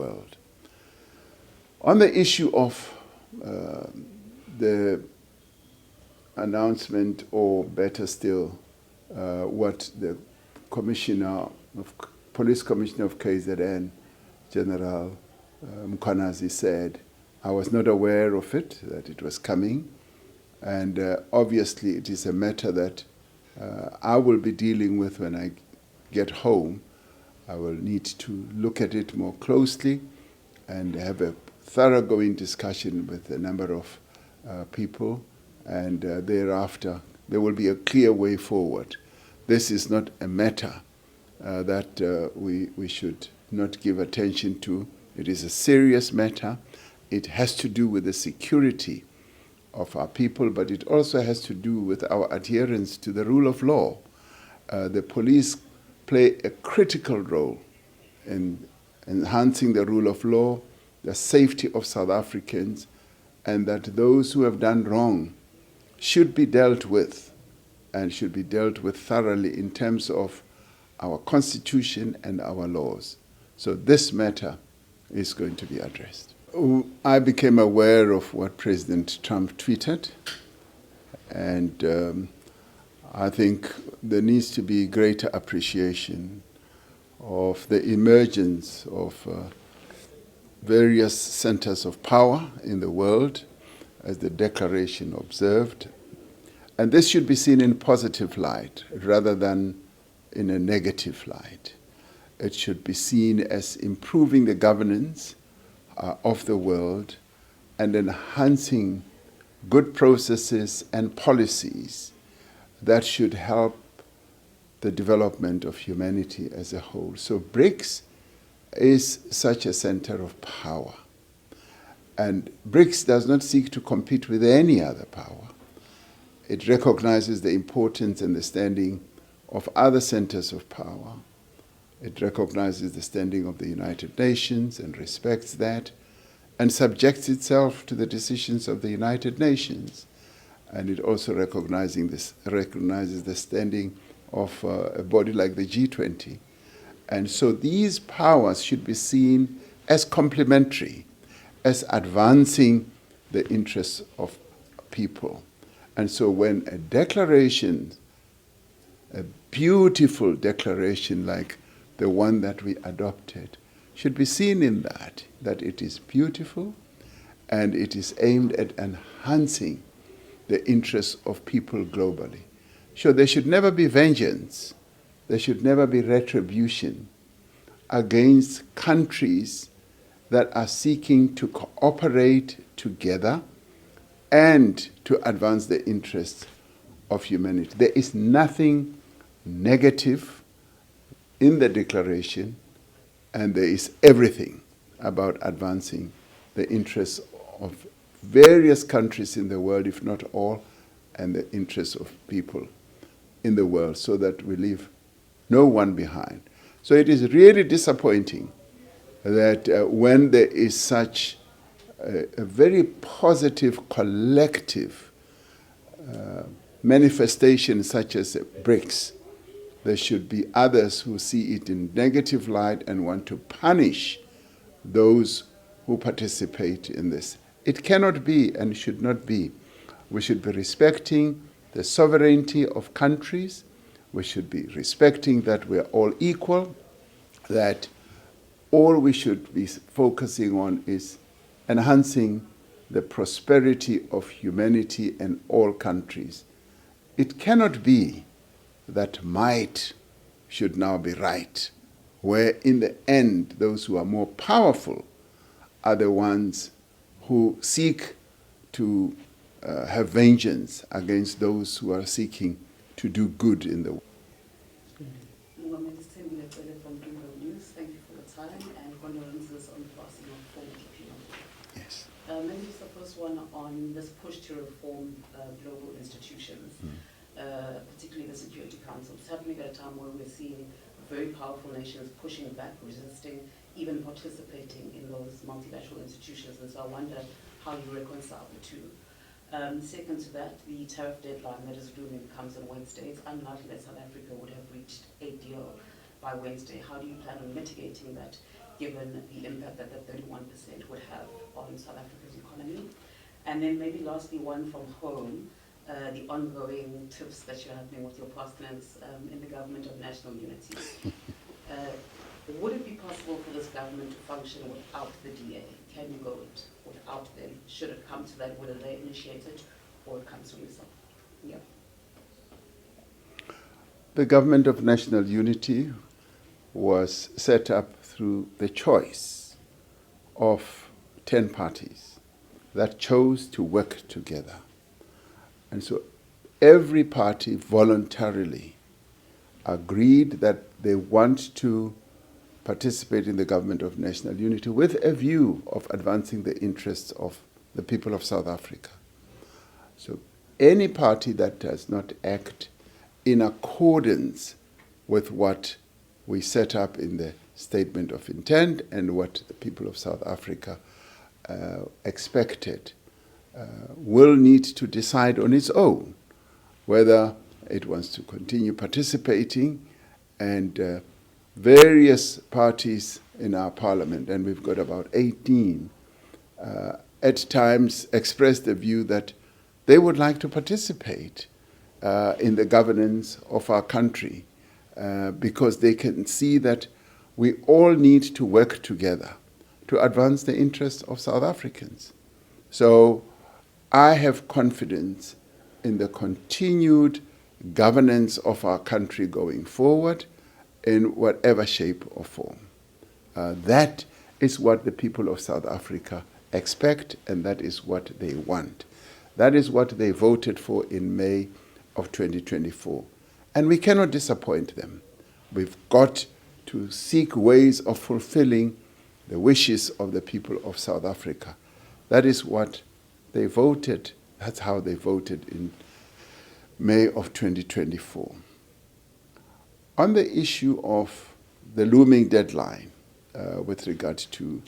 world. On the issue of the announcement, or better still, what the Police Commissioner of KZN, General Mkhwanazi, said, I was not aware of it, that it was coming. And obviously it is a matter that I will be dealing with when I get home. I will need to look at it more closely and have a thoroughgoing discussion with a number of people, and thereafter there will be a clear way forward. This is not a matter that we should not give attention to. It is a serious matter. It has to do with the security of our people, but it also has to do with our adherence to the rule of law. The police play a critical role in enhancing the rule of law, the safety of South Africans, and that those who have done wrong should be dealt with, and should be dealt with thoroughly in terms of our Constitution and our laws. So this matter is going to be addressed. I became aware of what President Trump tweeted, and I think there needs to be greater appreciation of the emergence of various centers of power in the world, as the declaration observed. And this should be seen in positive light rather than in a negative light. It should be seen as improving the governance of the world and enhancing good processes and policies that should help the development of humanity as a whole. So BRICS is such a center of power. And BRICS does not seek to compete with any other power. It recognizes the importance and the standing of other centers of power. It recognizes the standing of the United Nations and respects that, and subjects itself to the decisions of the United Nations. And it also recognizes the standing of a body like the G20. And so these powers should be seen as complementary, as advancing the interests of people. And so when a declaration, a beautiful declaration like the one that we adopted, should be seen in that it is beautiful and it is aimed at enhancing the interests of people globally. So there should never be vengeance, there should never be retribution against countries that are seeking to cooperate together and to advance the interests of humanity. There is nothing negative in the declaration, and there is everything about advancing the interests of various countries in the world, if not all, and the interests of people in the world, so that we leave no one behind. So it is really disappointing that when there is such a very positive collective manifestation such as BRICS, there should be others who see it in negative light and want to punish those who participate in this. It cannot be and should not be. We should be respecting the sovereignty of countries. We should be respecting that we are all equal, that all we should be focusing on is enhancing the prosperity of humanity and all countries. It cannot be that might should now be right, where in the end those who are more powerful are the ones who seek to have vengeance against those who are seeking to do good in the world. Thank you for your time and condolences on the passing of former people. Yes. Maybe just the first one on this push to reform global institutions, particularly the Security Council. It's happening at a time where we're seeing very powerful nations pushing back, resisting, even participating in those multilateral institutions. And so I wonder how you reconcile the two. Second to that, the tariff deadline that is looming comes on Wednesday. It's unlikely that South Africa would have reached a deal by Wednesday. How do you plan on mitigating that, given the impact that that South Africa's economy? And then maybe lastly, one from home, the ongoing tips that you're having with your partners in the Government of National Unity. Would it be possible for this government to function without the DA? Can you go it without them? Should it come to that, whether they initiate it or it comes from yourself? Yeah. The Government of National Unity was set up through the choice of 10 parties that chose to work together. And so every party voluntarily agreed that they want to participate in the Government of National Unity with a view of advancing the interests of the people of South Africa. So any party that does not act in accordance with what we set up in the Statement of Intent and what the people of South Africa expected will need to decide on its own whether it wants to continue participating, and various parties in our parliament, and we've got about 18, at times expressed the view that they would like to participate in the governance of our country because they can see that we all need to work together to advance the interests of South Africans. So I have confidence in the continued governance of our country going forward in whatever shape or form. That is what the people of South Africa expect, and that is what they want. That is what they voted for in May of 2024. And we cannot disappoint them. We've got to seek ways of fulfilling the wishes of the people of South Africa. That is what they voted. That's how they voted in May of 2024. On the issue of the looming deadline with regard to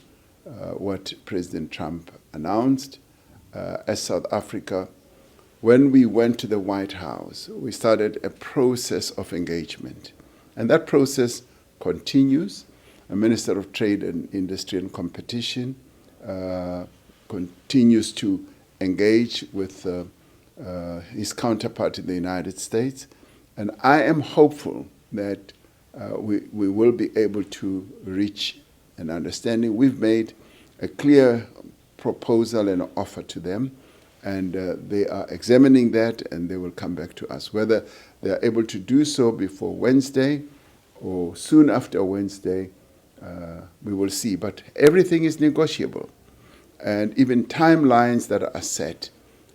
what President Trump announced, as South Africa, when we went to the White House, we started a process of engagement. And that process continues. The Minister of Trade and Industry and Competition continues to engage with his counterpart in the United States. And I am hopeful that we will be able to reach an understanding. We've made a clear proposal and offer to them, and they are examining that, and they will come back to us. Whether they are able to do so before Wednesday or soon after Wednesday, we will see. But everything is negotiable, and even timelines that are set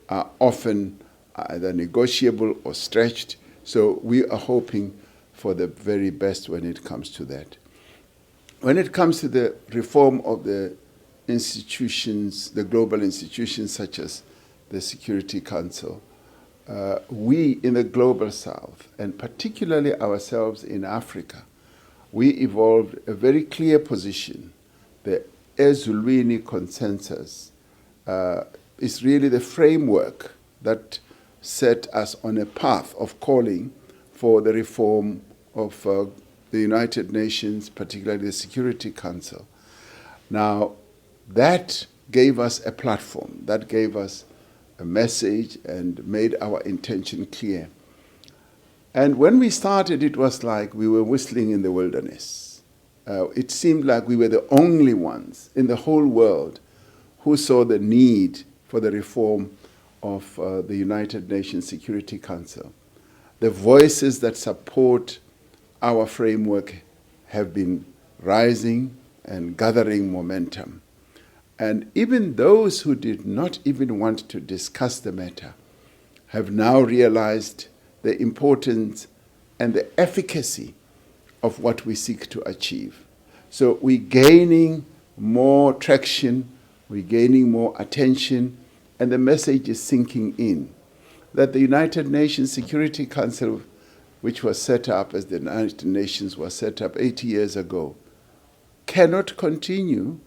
are often either negotiable or stretched. So we are hoping for the very best when it comes to that. When it comes to the reform of the institutions, the global institutions such as the Security Council, we in the Global South, and particularly ourselves in Africa, we evolved a very clear position. The Ezulwini Consensus is really the framework that set us on a path of calling for the reform of the United Nations, particularly the Security Council. Now, that gave us a platform, that gave us a message and made our intention clear. And when we started, it was like we were whistling in the wilderness. It seemed like we were the only ones in the whole world who saw the need for the reform of the United Nations Security Council. The voices that support our framework have been rising and gathering momentum. And even those who did not even want to discuss the matter have now realized the importance and the efficacy of what we seek to achieve. So we're gaining more traction, we're gaining more attention, and the message is sinking in that the United Nations Security Council, which was set up as the United Nations was set up 80 years ago, cannot continue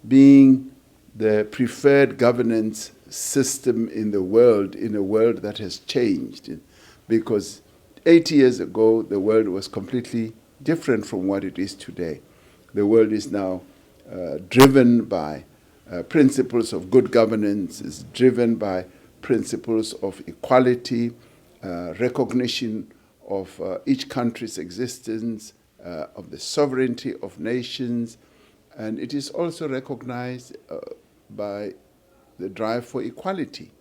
being the preferred governance system in the world, in a world that has changed. Because 80 years ago, the world was completely different from what it is today. The world is now driven by principles of good governance, is driven by principles of equality, recognition of each country's existence, of the sovereignty of nations, and it is also recognized by the drive for equality.